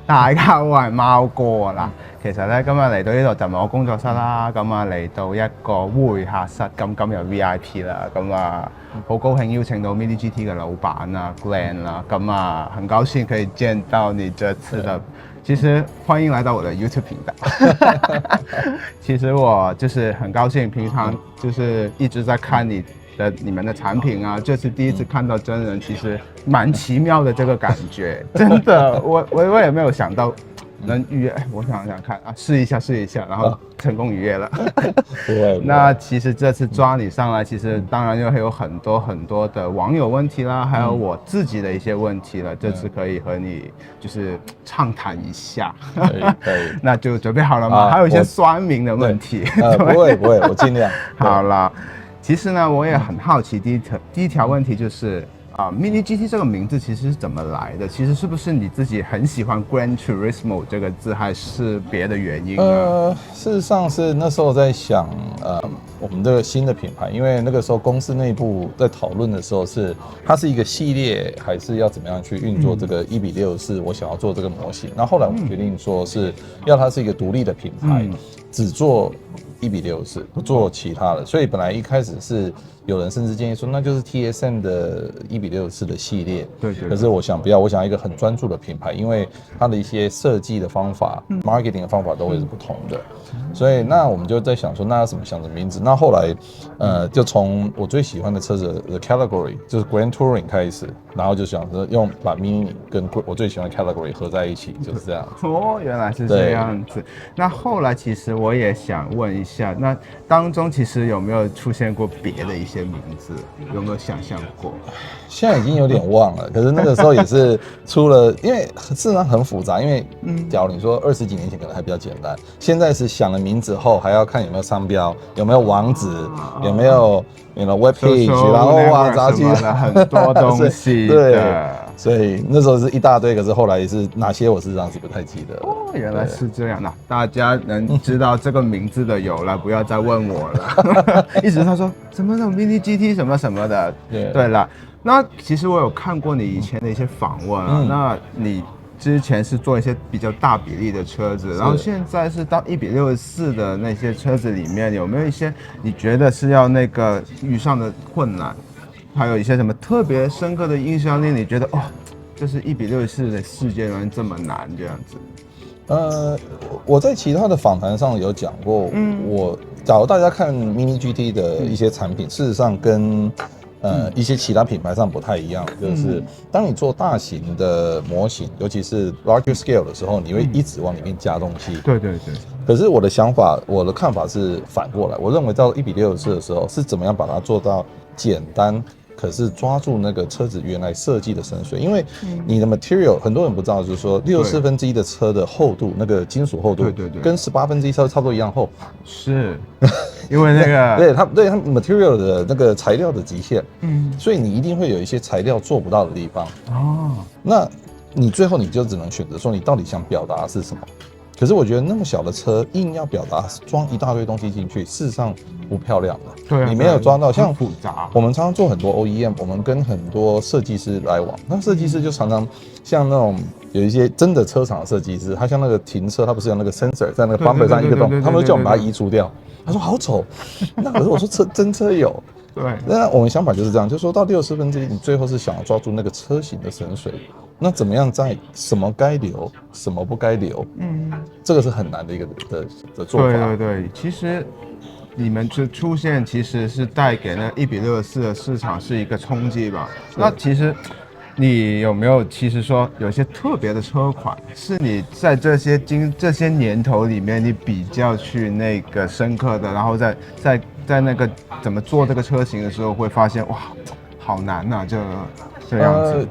大家好，我係貓哥啦。其實咧，今日嚟到呢度就唔係我工作室啦，咁啊嚟到一個會客室，咁今日 VIP 啦，咁啊好高興邀請到 MINI GT 嘅老闆啊 Glen 啦，咁啊很高興可以見到你這次的。其實歡迎來到我的 YouTube 頻道。其實我就是很高興，平常就是一直在看你們的產品啊，這次第一次看到真人，其實蠻奇妙的這個感覺，真的，我也沒有想到能預約，我想想看啊，試一下，然後成功預約了。那其實這次抓你上來，其實當然又會有很多的網友問題啦，還有我自己的一些問題了，這次可以和你就是暢談一下。可以，那就準備好了嗎？還有一些酸民的問題。不會，我盡量。好了。其實呢，我也很好奇，第一條問題就是MINI GT 這個名字其實是怎麼來的？其實是不是你自己很喜歡 Gran Turismo 這個字，還是別的原因呢？事實上是那時候在想，我們這個新的品牌，因為那個時候公司內部在討論的時候是，它是一個系列，還是要怎麼樣去運作這個1:64？我想要做這個模型。那後來我們決定說是要它是一個獨立的品牌，只做1:64，不做其他的，所以本來一開始是有人甚至建議說，那就是 TSM 的1:64的系列。對。可是我想不要，我想要一個很專注的品牌，因為它的一些設計的方法、marketing 的方法都會是不同的。所以那我們就在想說，那要怎麼想的名字？那後來就從我最喜歡的車子的 category 就是 Grand Touring 開始，然後就想說用把 Mini 跟我最喜歡的 category 合在一起，就是這樣。哦，原來是這樣子。那後來其實我也想問一下，那當中其實有沒有出現過別的一些名字？有沒有想象過？現在已經有點忘了，可是那個時候也是出了，因為事實上很複雜，因為假如你說20幾年前可能還比較簡單，現在是想了名字後還要看有沒有商標，有沒有網址，有沒有web page，然後哇雜七了很多東西。對，所以那時候是一大堆，可是後來也是哪些我事實上是不太記得。哦，原來是這樣，那大家能知道這個名字的有了，不要再問我了。一直他說什麼 MINI GT 什麼什麼的，對了。那其實我有看過你以前的一些訪問啊，那你之前是做一些比較大比例的車子，然後現在是到1:64的那些車子裡面，有沒有一些你覺得是要那個遇上的困難，還有一些什麼特別深刻的印象令你覺得哦，就是1:64的世界原來這麼難這樣子？我在其他的訪談上有講過，假如大家看 MINI GT 的一些產品，事實上跟一些其他品牌上不太一樣，就是當你做大型的模型，尤其是 larger scale 的時候，你會一直往裡面加東西。對。可是我的想法，我的看法是反過來，我認為到1:64的時候，是怎麼樣把它做到簡單，可是抓住那個車子原來設計的深邃。因為你的 material 很多人不知道，就是說1/64的車的厚度，那個金屬厚度，跟1/8車差不多一樣厚。是。因為那個對它 material 的那個材料的極限，所以你一定會有一些材料做不到的地方。那你最後你就只能選擇說你到底想表達的是什麼。可是我覺得那麼小的車硬要表達裝一大堆東西進去，事實上不漂亮的。對，你沒有裝到像複雜。我們常常做很多 OEM， 我們跟很多設計師來往，那設計師就常常像那種有一些真的車廠的設計師，他像那個停車，他不是有那個 sensor 在那個 bumper 上一個洞，他們就叫我們把它移除掉。他說好醜，那可是我說真車有。對，那我們想法就是這樣，就是說到1/64，你最後是想要抓住那個車型的深邃，那怎麼樣在什麼該留，什麼不該留，這個是很難的一個的做法。對，其實你們出現其實是帶給那1:64的市場是一個衝擊吧？那其實你有沒有其實說有些特別的車款，是你在這些年頭裡面你比較去那個深刻的，然後在那個怎麼做這個車型的時候，會發現哇，好難啊，這樣子。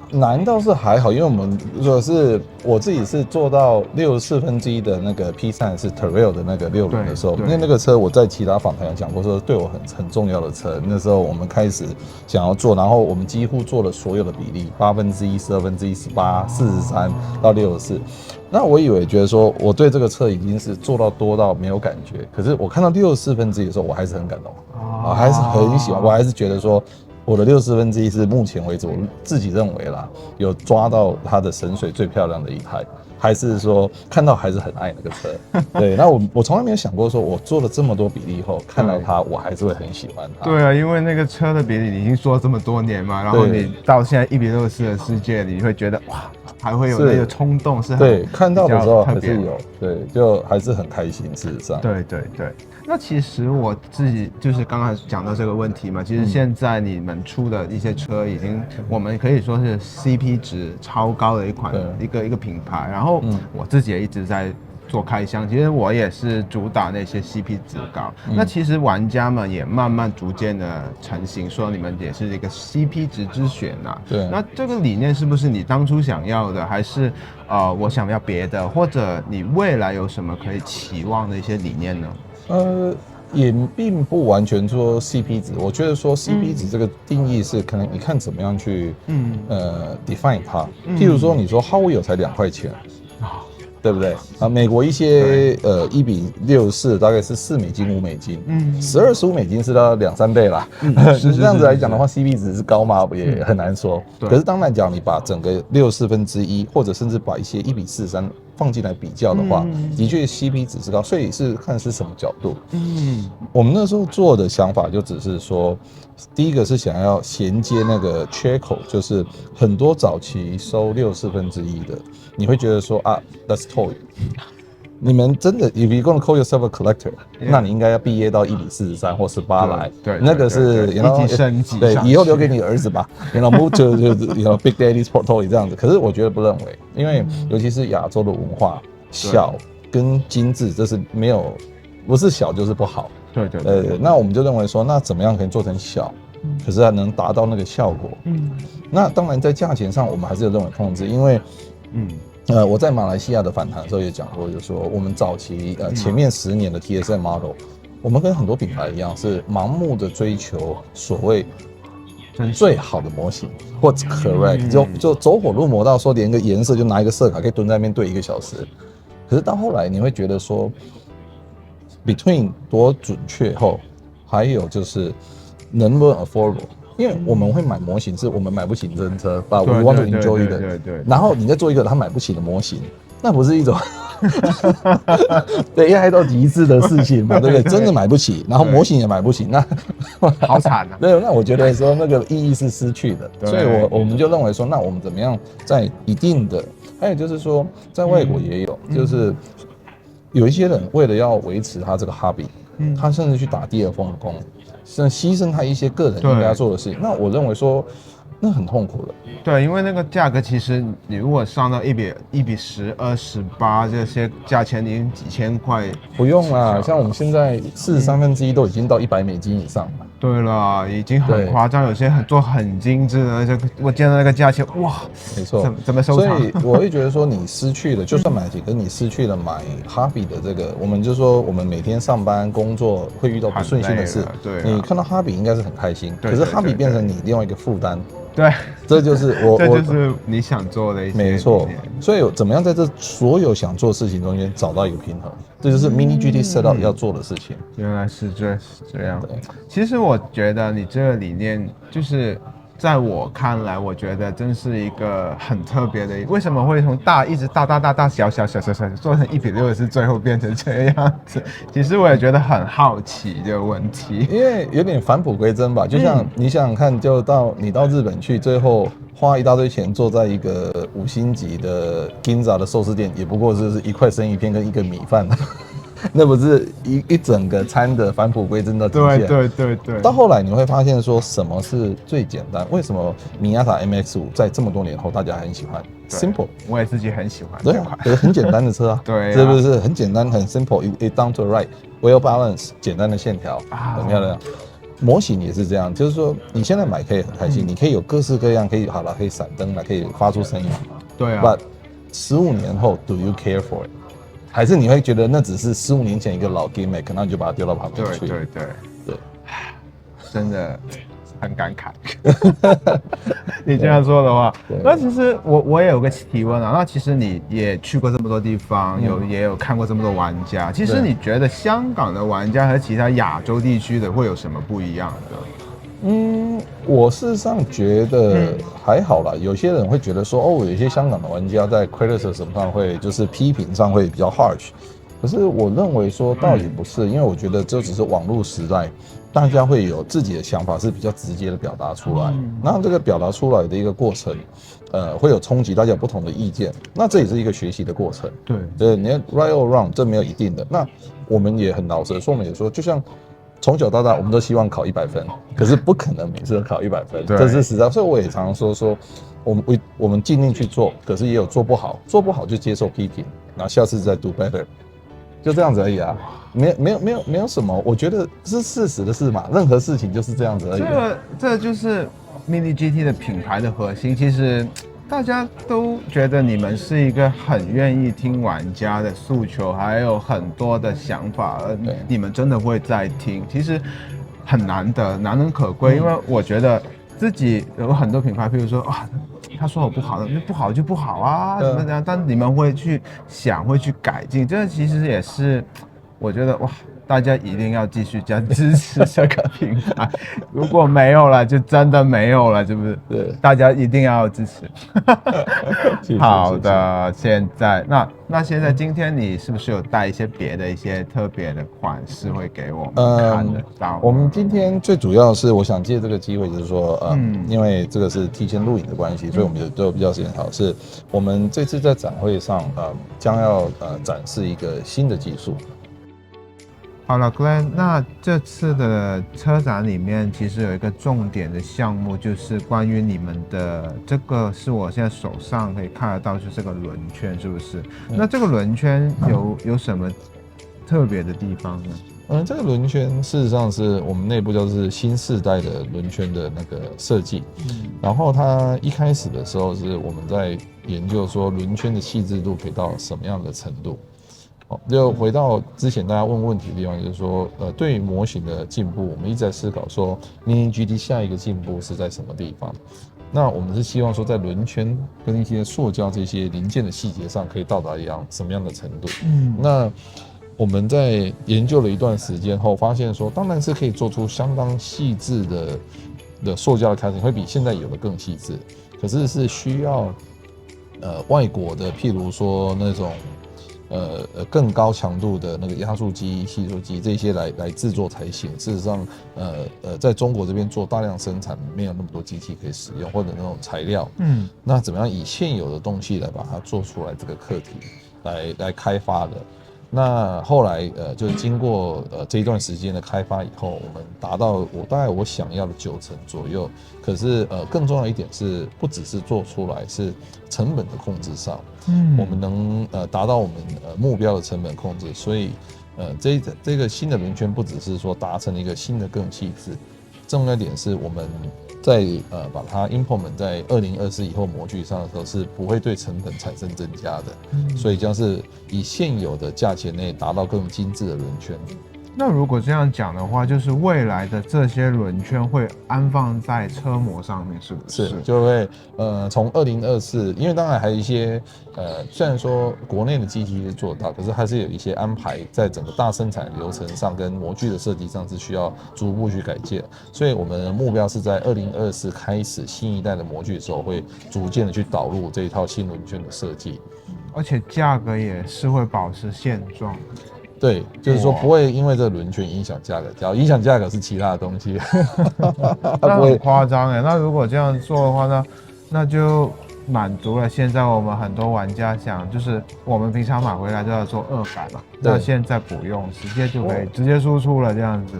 難倒是還好，因為我們如果是我自己是做到64%的那個 P3是 Terrail 的那個60的時候，因為那個車我在其他訪談有講過，說對我很重要的車。那時候我們開始想要做，然後我們幾乎做了所有的比例，1/8、12%、18、43到64。那我以為覺得說我對這個車已經是做到多到沒有感覺，可是我看到64%的時候，我還是很感動，我還是很喜歡，我還是覺得說。我的64%是目前為止我自己認為啦，有抓到它的神水最漂亮的一台。还是说看到还是很爱那个车？对，那我从来没有想过说，我做了这么多比例后，看到它，我还是会很喜欢它。对啊，因为那个车的比例你已经说了这么多年嘛，然后你到现在1:64的世界，你会觉得哇，还会有那个冲动是很对，看到的时候还特别是有，对，就还是很开心。事实上，对对对。那其实我自己就是刚刚讲到这个问题嘛，其实现在你们出的一些车已经，我们可以说是 CP 值超高的一个品牌，然后我自己也一直在做开箱，其实我也是主打那些 CP 值高。那其实玩家们也慢慢逐渐的成型，说你们也是一个 CP 值之选啊。对。那这个理念是不是你当初想要的，还是我想要别的，或者你未来有什么可以期望的一些理念呢？也并不完全说 CP 值，我觉得说 CP 值这个定义是可能你看怎么样去define 它。譬如说你说 Hot Wheel 才2块钱对不对啊？美国一些1:64大概是$4、$5，$12、$15是到2-3倍啦。这样子来讲的话，CP 值是高吗？也很难说。可是当然讲，你把整个1/64，或者甚至把一些1:43放进来比较的话，的确 CP 值是高，所以是看是什么角度。我们那时候做的想法就只是说，第一个是想要衔接那个缺口，就是很多早期收1/64的，你会觉得说啊 ，That's toy。你们真的 ，if you gonna call yourself a collector， 那你应该要毕业到1:43或18来，对，那个是一级升级，对，以后留给你儿子吧，move to big daddy's toy 这样子。可是我觉得不认为，因为尤其是亚洲的文化，小跟精致这是没有，不是小就是不好。对，那我们就认为说，那怎么样可以做成小，可是还能达到那个效果？那当然在价钱上我们还是有认为控制，因为我在马来西亚的访谈的时候也讲过，就是说我们早期前面10年的 TSM model， 我们跟很多品牌一样，是盲目的追求所谓最好的模型，或者 correct， 就走火入魔到说连个颜色就拿一个色卡可以蹲在那边对1个小时。可是到后来你会觉得说 ，between 多准确后，还有就是能不能 affordable。因为我们会买模型，是我们买不起真车，把 we want to enjoy 的。然后你再做一个他买不起的模型，那不是一种对爱到极致的事情嘛？对不对？真的买不起，然后模型也买不起，那好惨啊！对，那我觉得说那个意义是失去的，所以我们就认为说，那我们怎么样在一定的，还有就是说，在外国也有，就是有一些人为了要维持他这个 hobby，他甚至去打第2份工。牺牲他一些个人应该要做的事情，那我认为说那很痛苦的。对，因为那个价格其实你如果上到1:10、2:18这些价钱，已经几千块。不用啦，像我们现在1/43都已经到$100以上了。对了，已经很夸张，有些做很精致的，我见到那个价钱，哇，没错，怎么收藏？所以我会觉得说，你失去了，就算买得起，可是你失去了买 hobby 的这个，我们就说我们每天上班工作会遇到不顺心的事，对，你看到 hobby 应该是很开心，可是 hobby 变成你另外一个负担。对，这就是这就是你想做的一些。没错，所以怎么样在这所有想做的事情中间找到一个平衡，这就是 MINI GT set up 要做的事情。原来是这样。其实我觉得你这个理念就是在我看来，我觉得真是一个很特别的。为什么会从一直大小做成1:60，最后变成这个样子？其实我也觉得很好奇这个问题，因为有点返璞归真吧。就像你想想看，你到日本去，最后花一大堆钱坐在一个5星级的 Ginza 的寿司店，也不过就是1块生鱼片跟1个米饭。那不是一整个餐的返璞归真的体现。对。到后来你会发现说什么是最简单？为什么米亚塔 MX-5在这么多年后大家很喜欢 ？Simple， 我也自己很喜欢。对啊，很简单的车啊。对，是不是很简单很 simple？It down to right, well balance， 简单的线条，很漂亮。模型也是这样，就是说你现在买可以很开心，你可以有各式各样，可以闪灯了，可以发出声音。对啊。But 15年后 ，Do you care for it？还是你会觉得那只是15年前一个老 gimmick， 那你就把它丢到旁边去。对，真的很感慨。你这样说的话，那其实我也有个提问啊。那其实你也去过这么多地方，也有看过这么多玩家。其实你觉得香港的玩家和其他亚洲地区的会有什么不一样的？我事实上觉得还好啦。有些人会觉得说，有一些香港的玩家在 criticism 上会就是批评上会比较 harsh。可是我认为说倒也不是，因为我觉得这只是网络时代，大家会有自己的想法是比较直接的表达出来。那这个表达出来的一个过程，会有冲击，大家有不同的意见。那这也是一个学习的过程。对，你 right or wrong 这没有一定的。那我们也很老实说，我们也说，就像从小到大，我们都希望考100分，可是不可能每次都考100分，这是实在。所以我也常常说，我们尽力去做，可是也有做不好就接受批评，然后下次再 do better。就这样子而已啊，没有什么，我觉得是事实的事嘛，任何事情就是这样子而已。这就是 MINI GT 的品牌的核心。其实大家都觉得你们是一个很愿意听玩家的诉求，还有很多的想法，你们真的会在听，其实很难得，难能可贵。因为我觉得自己有很多品牌，譬如说他说我不好，那不好就不好啊，怎么样？但你们会去想，会去改进，这其实也是我觉得哇，大家一定要继续这样支持这个品牌。如果没有了，就真的没有了，是不是？对，大家一定要支持。好的，现在那现在今天你是不是有带一些别的一些特别的款式会给我们看得到？我们今天最主要是我想借这个机会，就是说，因为这个是提前录影的关系，所以我们也都有比较时间好。是我们这次在展会上，将要展示一个新的技术。好了 ，Glen， 那这次的车展里面其实有一个重点的项目，就是关于你们的这个是我现在手上可以看得到，就是这个轮圈，是不是？那这个轮圈有什么特别的地方呢？这个轮圈事实上是我们内部叫是新世代的轮圈的那个设计，然后它一开始的时候是我们在研究说轮圈的细致度可以到什么样的程度。就回到之前大家问题的地方，就是说，对于模型的进步，我们一直在思考说 ，MINI GT 下一个进步是在什么地方？那我们是希望说，在轮圈跟一些塑胶这些零件的细节上，可以到达什么样的程度？那我们在研究了一段时间后，发现说，当然是可以做出相当细致的塑胶的开始，会比现在有的更细致，可是是需要外国的，譬如说那种。更高强度的那个压缩机、吸收机这些来制作才行。事实上，在中国这边做大量生产，没有那么多机器可以使用，或者那种材料。那怎么样以现有的东西来把它做出来这个课题，来开发的。那后来就是经过这一段时间的开发以后，我们达到大概我想要的90%左右。可是更重要一点是，不只是做出来，是成本的控制上，我们能达到我们目标的成本控制。所以这个新的轮圈不只是说达成了一个新的更细致，重要一点是我们在把它 implement 在2024以后模具上的时候，是不会对成本产生增加的，所以将是以现有的价钱内达到更精致的轮圈。那如果这样讲的话，就是未来的这些轮圈会安放在车模上面，是不是？是，就会从2024，因为当然还有一些虽然说国内的机器是做到，可是还是有一些安排在整个大生产流程上跟模具的设计上是需要逐步去改进，所以我们的目标是在2024开始新一代的模具的时候，会逐渐的去导入这一套新轮圈的设计，而且价格也是会保持现状。对，就是说不会因为这个轮圈影响价格，只要影响价格是其他的东西。那很夸张哎！那如果这样做的话，那就满足了现在我们很多玩家想，就是我们平常买回来就要做二改嘛，那现在不用，直接就可以直接输出了这样子。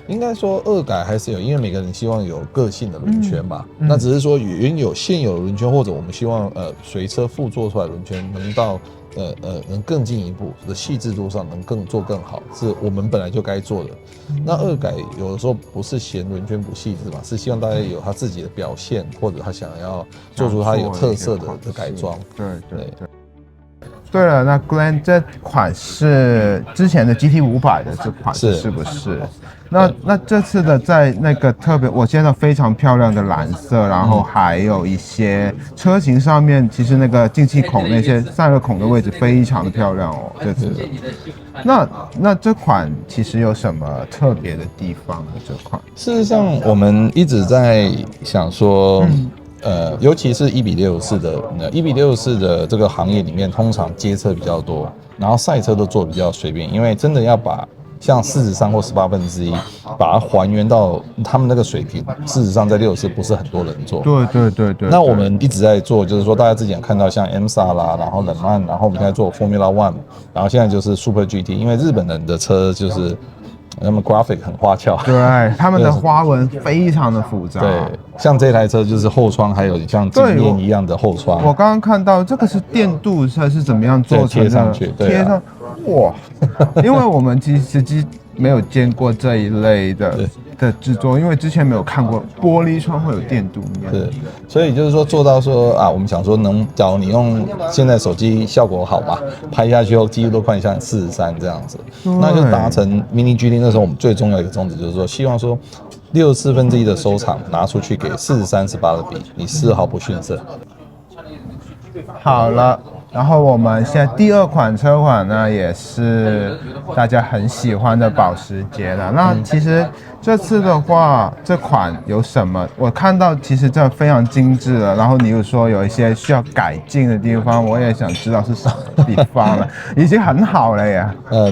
应该说二改还是有，因为每个人希望有个性的轮圈嘛。那只是说现有的轮圈，或者我们希望随车附做出来的轮圈能到。能更进一步的细致度上能做更好，是我们本来就该做的。那二改有的时候不是嫌轮圈不细致嘛，是希望大家有他自己的表现，或者他想要做出他有特色的改装。对了，那 Glen 这款是之前的 GT 500的这款是不是？那这次的在那个特别，我见到非常漂亮的蓝色，然后还有一些车型上面，其实那个进气孔那些散热孔的位置非常的漂亮哦。这次的，那这款其实有什么特别的地方呢？这款事实上，我们一直在想说。尤其是1:64的1:64的这个行业里面，通常街车比较多，然后赛车都做比较随便，因为真的要把像43或1/18，把它还原到他们那个水平，事实上在64不是很多人做。对。那我们一直在做，就是说大家之前看到像 MSA 啦，然后冷曼，然后我们现在做 Formula One， 然后现在就是 Super GT， 因为日本人的车就是。他们 graphic 很花俏，对，他们的花纹非常的复杂。对，像这台车就是后窗还有像镜面一样的后窗。我刚刚看到这个是电镀车是怎么样做成的？贴上去，对、贴上，哇！因为我们其实没有见过这一类的制作，因为之前没有看过玻璃窗会有电镀面。是，所以就是说做到说啊，我们想说假如你用现在手机效果好嘛，拍下去后几乎都快像43这样子，那就达成 MINI GT 那时候我们最重要的一个宗旨就是说，希望说64%的收藏拿出去给43:8的比，你丝毫不逊色。好了。然后我们现在第二款车款呢，也是大家很喜欢的保时捷了。那其实这次的话，这款有什么？我看到其实这非常精致了。然后你又说有一些需要改进的地方，我也想知道是什么地方了。已经很好了耶。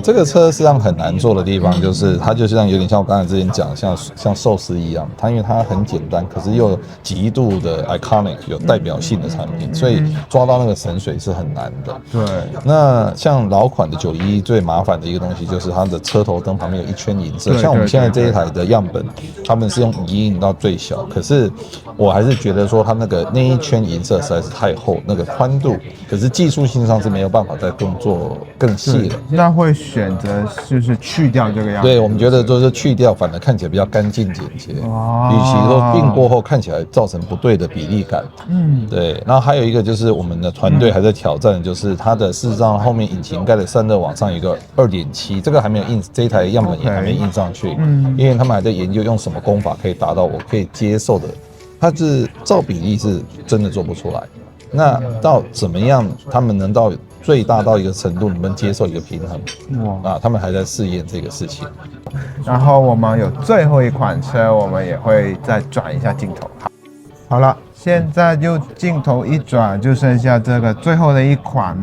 这个车实际上很难做的地方，就是它就像有点像我刚才之前讲，像寿司一样，它因为它很简单，可是又极度的 iconic 有代表性的产品，所以抓到那个神髓是很难的。对。那像老款的911最麻烦的一个东西就是它的车头灯旁边有一圈银色，像我们现在这一台的样本，他们是用1英到最小，可是我还是觉得说它那一圈银色实在是太厚，那个宽度，可是技术性上是没有办法再做更细的。那会选择就是去掉这个样子。对，我们觉得就是去掉，反而看起来比较干净简洁，与其说并过后看起来造成不对的比例感。对。然后还有一个就是我们的团队还在挑战，就是它的事实上后面引擎盖的散热网上有一个2.7，这个还没有印，这一台样本也还没印上去，因为他们还在研究用什么工法可以达到我可以接受的，它是照比例是真的做不出来。那到怎么样，他们能到最大到一个程度，你们接受一个平衡？他们还在试验这个事情。然后我们有最后一款车，我们也会再转一下镜头。好了。现在就镜头一转，就剩下这个最后的一款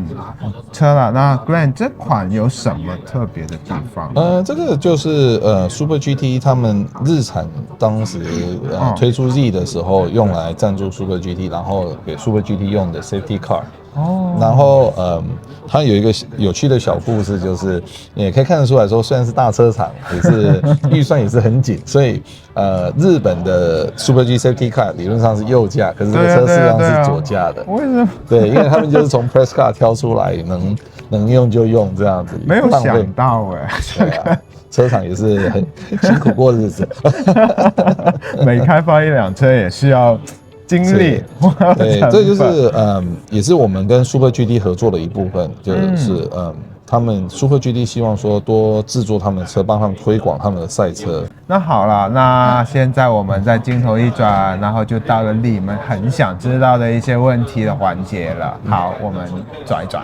车了。那 Glen 这款有什么特别的地方？这个就是Super GT 他们日产当时推出 Z 的时候用来赞助 Super GT， 然后给 Super GT 用的 Safety Car。然后它有一个有趣的小故事，就是也可以看得出来说，虽然是大车厂，也是预算也是很紧，所以日本的 Super GT Safety Car 理论上是右驾，可是这个车事实上是左驾的。为什么？对，因为他们就是从 Press Car 挑出来，能用就用这样子。没有想到对啊，车厂也是很辛苦过日子。每开发一辆车也需要。精力，对，这就是也是我们跟 Super GT 合作的一部分，就是他们 Super GT 希望说多制作他们的车，帮他们推广他们的赛车。那好了，那现在我们在镜头一转，然后就到了你们很想知道的一些问题的环节了。好，我们转一转。